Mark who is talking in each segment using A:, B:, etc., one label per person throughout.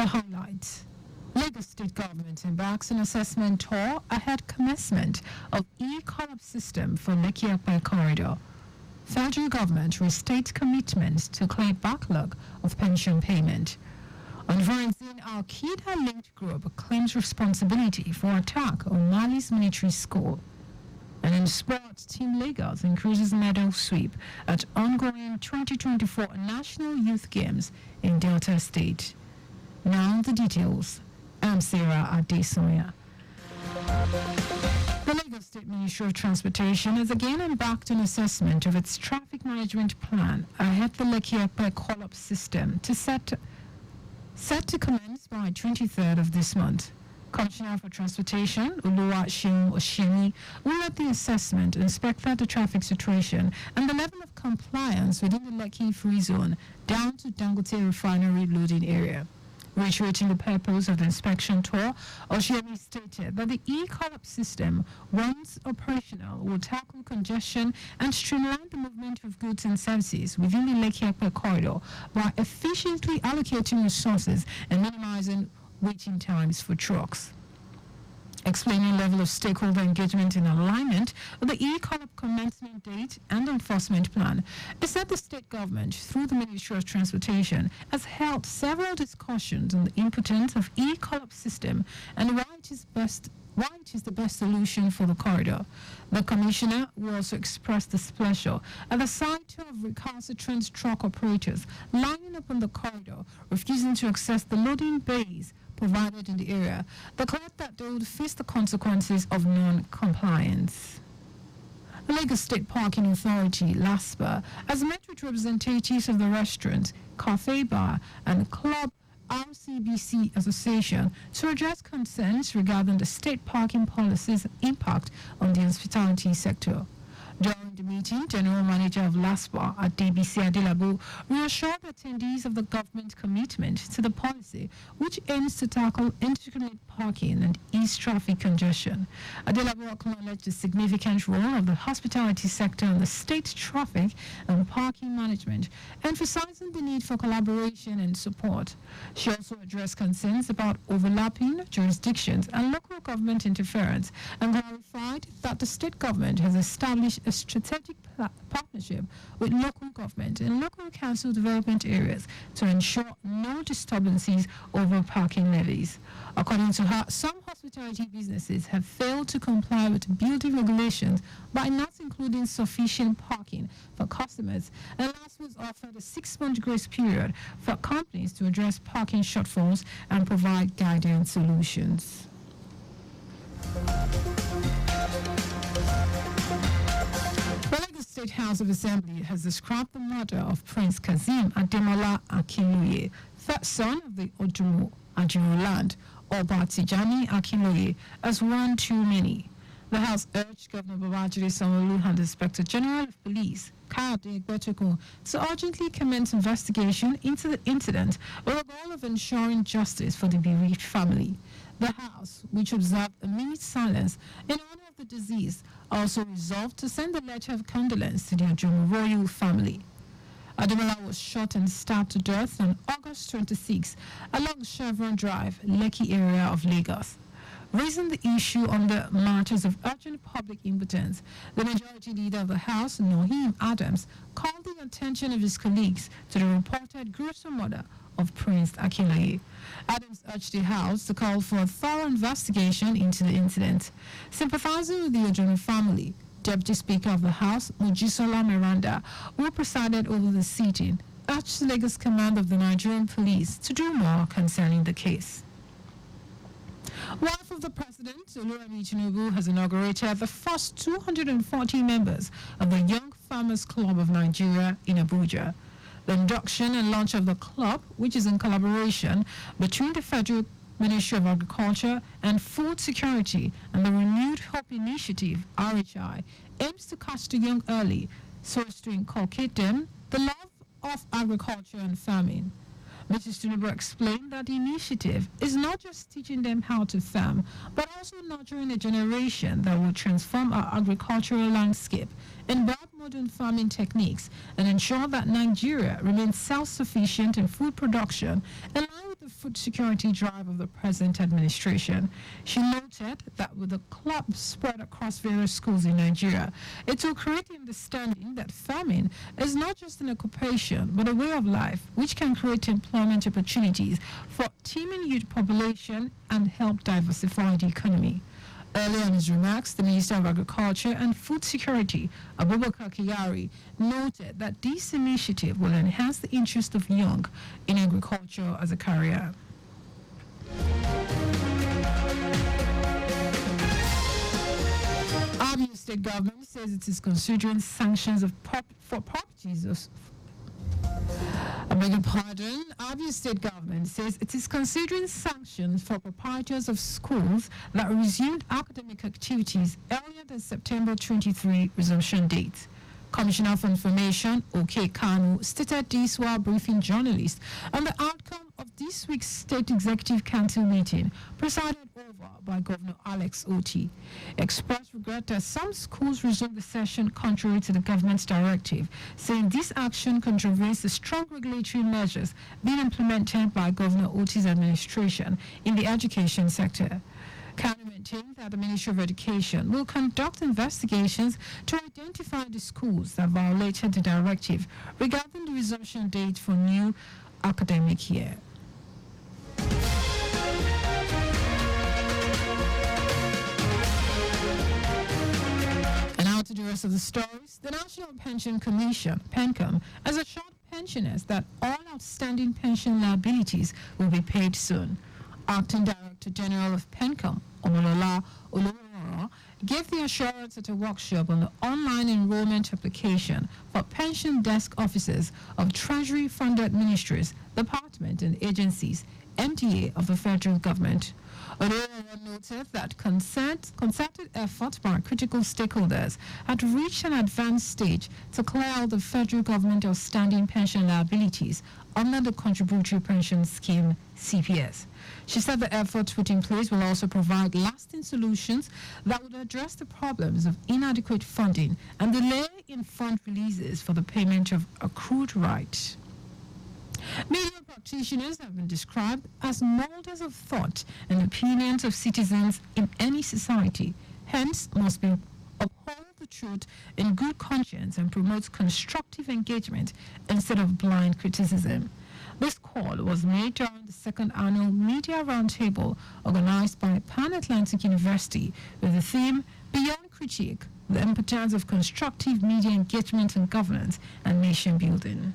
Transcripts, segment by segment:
A: The highlights. Lagos State Government embarks on assessment tour ahead commencement of e-collab system for Lekki-Ekpe corridor. Federal government restates commitments to clear backlog of pension payment. Unforeseen Al-Qaeda-linked group claims responsibility for attack on Mali's military school. And in sports, Team Lagos increases medal sweep at ongoing 2024 National Youth Games in Delta State. Now the details. I'm Sarah Adesanya. The Lagos State Ministry of Transportation has again embarked on assessment of its traffic management plan ahead the Lekki-Ekpe call-up system set to commence by 23rd of this month. Commissioner for Transportation, Oluwaseun Osheni, will let the assessment inspect the traffic situation and the level of compliance within the Lekki Free Zone down to Dangote Refinery loading area. Reiterating the purpose of the inspection tour, Oshemi stated that the e-collab system, once operational, will tackle congestion and streamline the movement of goods and services within the Lekki-Ekpe corridor by efficiently allocating resources and minimizing waiting times for trucks. Explaining level of stakeholder engagement in alignment with the e-collab commencement date and enforcement plan, it said the state government, through the Ministry of Transportation, has held several discussions on the importance of e-collab system and why it is the best solution for the corridor. The commissioner will also express displeasure at the sight of recalcitrant truck operators lining up on the corridor, refusing to access the loading bays provided in the area, declared that they would face the consequences of non-compliance. The Lagos State Parking Authority, LASPA, has met with representatives of the restaurant, cafe bar, and club RCBC Association to address concerns regarding the state parking policy's impact on the hospitality sector. During the meeting, General Manager of LASPA at DBC Adelabu reassured attendees of the government commitment to the policy, which aims to tackle indiscriminate parking and ease traffic congestion. Adelabu acknowledged the significant role of the hospitality sector in the state traffic and parking management, emphasizing the need for collaboration and support. She also addressed concerns about overlapping jurisdictions and local government interference and clarified that the state government has established a strategic partnership with local government and local council development areas to ensure no disturbances over parking levies. According to her, some hospitality businesses have failed to comply with building regulations by not including sufficient parking for customers, and last was offered a 6-month grace period for companies to address parking shortfalls and provide guidance solutions. The Lagos State House of Assembly has described the murder of Prince Kazeem Ademola Akinloye, third son of the Ojumo Ajiro land, Oba Tijani Akinloye, as one too many. The House urged Governor Babajide Sanwo-Olu and the Inspector General of Police, Kayode Egbetokun, to urgently commence investigation into the incident with the goal of ensuring justice for the bereaved family. The House, which observed a minute's silence in honor of the deceased, also resolved to send a letter of condolence to the Ojumo royal family. Ademola was shot and stabbed to death on August 26 along Chevron Drive, Lekki area of Lagos. Raising the issue on the matters of urgent public importance, the majority leader of the House, Noheem Adams, called the attention of his colleagues to the reported gruesome murder of Prince Akinloye. Adams urged the House to call for a thorough investigation into the incident. Sympathizing with the Ojumo family, Deputy Speaker of the House, Mojisola Miranda, who presided over the sitting, urged the Lagos Command of the Nigerian Police to do more concerning the case. Wife of the President, Oluremi Tinubu, has inaugurated the first 240 members of the Young Farmers Club of Nigeria in Abuja. The induction and launch of the club, which is in collaboration between the Federal Ministry of Agriculture and Food Security and the Renewed Hope Initiative, RHI, aims to catch the young early so as to inculcate them the love of agriculture and farming. Mrs. Tinubu explained that the initiative is not just teaching them how to farm, but also nurturing a generation that will transform our agricultural landscape and build modern farming techniques and ensure that Nigeria remains self-sufficient in food production in line with the food security drive of the present administration. She noted that with the club spread across various schools in Nigeria, it will create the understanding that farming is not just an occupation but a way of life which can create employment opportunities for teeming youth population and help diversify the economy. Earlier in his remarks, the Minister of Agriculture and Food Security, Abubakar Kyari, noted that this initiative will enhance the interest of young in agriculture as a career. Abia State government says it is considering sanctions for properties of I beg your pardon. Abia State government says it is considering sanctions for proprietors of schools that resumed academic activities earlier than September 23 resumption date. Commissioner for Information, OK Kanu, stated this while briefing journalists on the outcome of this week's State Executive Council meeting presided over by Governor Alex Oti. Expressed regret that some schools resumed the session contrary to the government's directive, saying this action contravenes the strong regulatory measures being implemented by Governor Oti's administration in the education sector. Kanu maintained that the Ministry of Education will conduct investigations to identify the schools that violated the directive regarding the resumption date for new academic year. And now to the rest of the stories. The National Pension Commission, PENCOM, has assured pensioners that all outstanding pension liabilities will be paid soon. Acting Director General of PENCOM, Omolola Olororo, gave the assurance at a workshop on the online enrollment application for pension desk officers of Treasury-funded ministries, departments and agencies, MDA of the federal government. Olororo noted that concerted efforts by critical stakeholders had reached an advanced stage to clear out the federal government outstanding pension liabilities under the Contributory Pension Scheme, CPS. She said the efforts put in place will also provide lasting solutions that would address the problems of inadequate funding and delay in fund releases for the payment of accrued rights. Media practitioners have been described as molders of thought and opinions of citizens in any society, hence must be uphold the truth in good conscience and promote constructive engagement instead of blind criticism. This call was made during the second annual Media Roundtable organized by Pan Atlantic University with the theme Beyond Critique, the Importance of Constructive Media Engagement and Governance and Nation Building.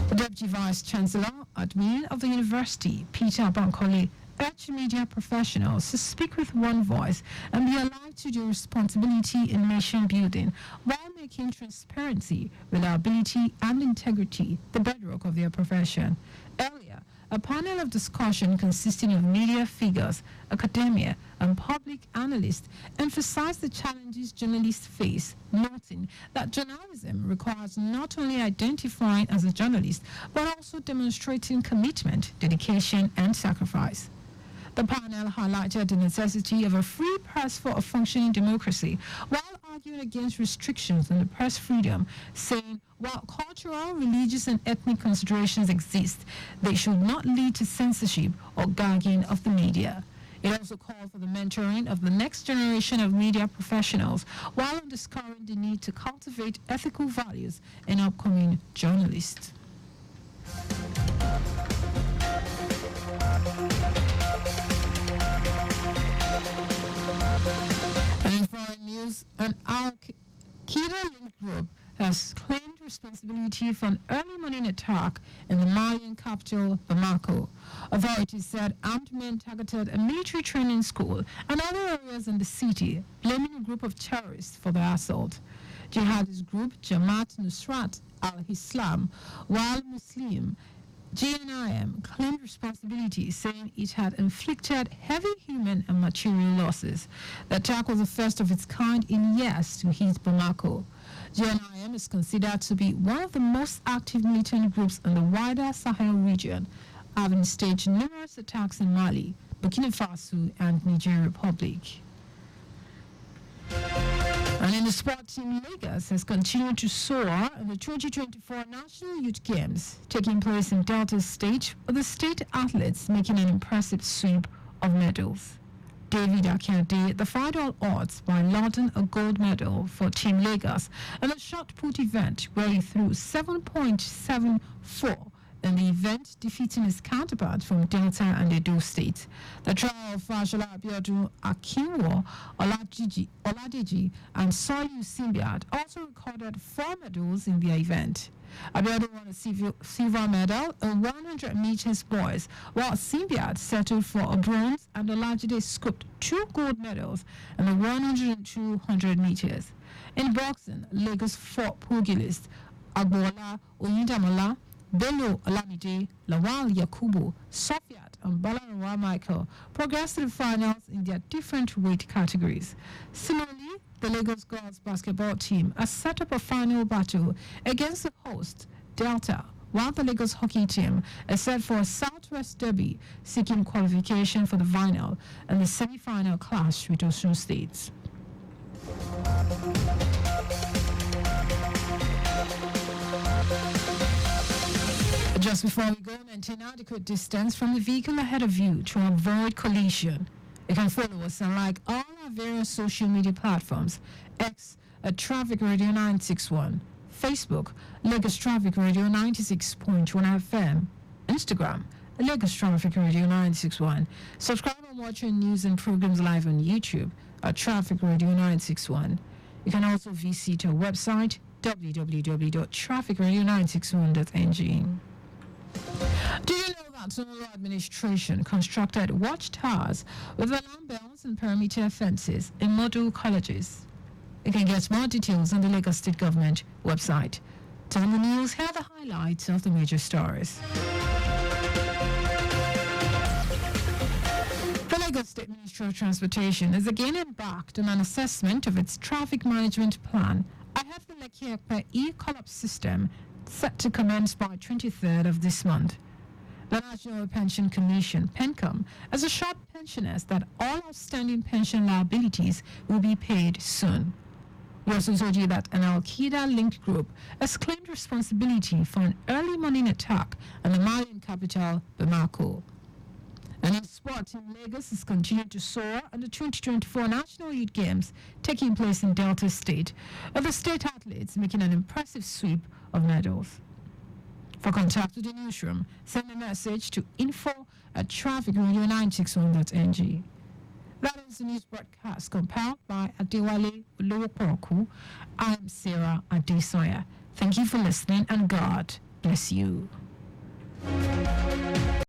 A: The Deputy Vice Chancellor, Admin of the University, Peter Bankole, urged media professionals to speak with one voice and be alive to their responsibility in nation building while making transparency, reliability, and integrity the bedrock of their profession. Earlier, a panel of discussion consisting of media figures, academia, and public analysts emphasized the challenges journalists face, noting that journalism requires not only identifying as a journalist, but also demonstrating commitment, dedication, and sacrifice. The panel highlighted the necessity of a free press for a functioning democracy, while arguing against restrictions on the press freedom, saying while cultural, religious, and ethnic considerations exist, they should not lead to censorship or gagging of the media. It also called for the mentoring of the next generation of media professionals, while underscoring the need to cultivate ethical values in upcoming journalists. And in foreign news, an Al-Qaeda-linked group has claimed responsibility for an early morning attack in the Malian capital, Bamako. Authorities said armed men targeted a military training school and other areas in the city, blaming a group of terrorists for the assault. Jihadist group Jamaat Nusrat al-Islam, while Muslim JNIM claimed responsibility, saying it had inflicted heavy human and material losses. The attack was the first of its kind in years to hit Bamako. JNIM is considered to be one of the most active militant groups in the wider Sahel region, having staged numerous attacks in Mali, Burkina Faso, and Niger Republic. And in the sport, Team Lagos has continued to soar in the 2024 National Youth Games, taking place in Delta State, with the state athletes making an impressive sweep of medals. David Akinade, the final odds by lauding a gold medal for Team Lagos in a shot put event where he threw 7.74 in the event, defeating his counterpart from Delta and Edo State. The trial of Fashola Abiodun Akinwo, Oladeji, and Soyu Simbiad also recorded 4 medals in their event. Abiodun won a silver medal in 100 meters boys, while Simbiad settled for a bronze, and Olajide scooped 2 gold medals in the 100 and 200 meters. In boxing, Lagos fought pugilists Agbola Oyindamola, Bello Alamide, Lawal Yakubu, Sofiat, and Balarawa Michael progressed to the finals in their different weight categories. Similarly, the Lagos girls basketball team has set up a final battle against the host, Delta, while the Lagos hockey team is set for a Southwest Derby, seeking qualification for the final and the semi-final clash with Osun State. Just before we go, maintain adequate distance from the vehicle ahead of you to avoid collision. You can follow us on like all our various social media platforms: X at Traffic Radio 961, Facebook Lagos Traffic Radio 96.1 FM, Instagram Lagos Traffic Radio 961. Subscribe and watch our news and programs live on YouTube at Traffic Radio 961. You can also visit our website www.trafficradio961.ng. Do you know that Sonora administration constructed watchtowers with alarm bells and perimeter fences in model colleges? You can get more details on the Lagos State Government website. Turn the news, here are the highlights of the major stories. The Lagos State Ministry of Transportation has again embarked on an assessment of its traffic management plan ahead of the Lekki-Epe e-collapse system set to commence by 23rd of this month. The National Pension Commission, PENCOM, has assured pensioners that all outstanding pension liabilities will be paid soon. We also told you that an Al-Qaeda-linked group has claimed responsibility for an early morning attack on the Malian capital, Bamako. And in sport, Team Lagos has continued to soar at the 2024 National Youth Games taking place in Delta State, with the state athletes making an impressive sweep of medals. For contact with the newsroom, send a message to info@trafficradio961.ng. That is the news broadcast compiled by Adewale Olowopoku. I'm Sarah Adesanya. Thank you for listening, and God bless you.